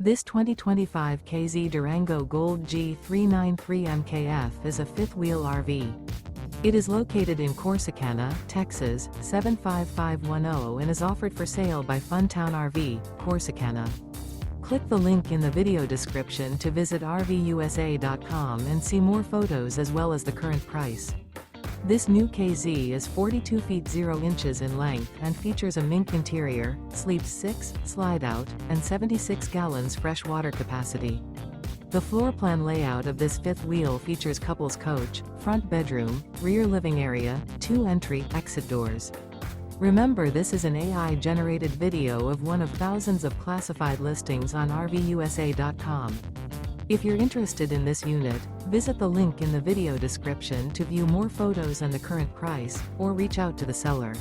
This 2025 K-Z Durango Gold G393MKF is a fifth-wheel RV. It is located in Corsicana, Texas, 75510 and is offered for sale by Funtown RV, Corsicana. Click the link in the video description to visit RVUSA.com and see more photos as well as the current price. This new K-Z is 42 feet 0 inches in length and features a MINK interior, sleeps 6, slide-out, and 76 gallons fresh water capacity. The floor plan layout of this fifth wheel features couples coach, front bedroom, rear living area, 2 entry/exit doors. Remember, this is an AI-generated video of one of thousands of classified listings on RVUSA.com. If you're interested in this unit, visit the link in the video description to view more photos and the current price, or reach out to the seller.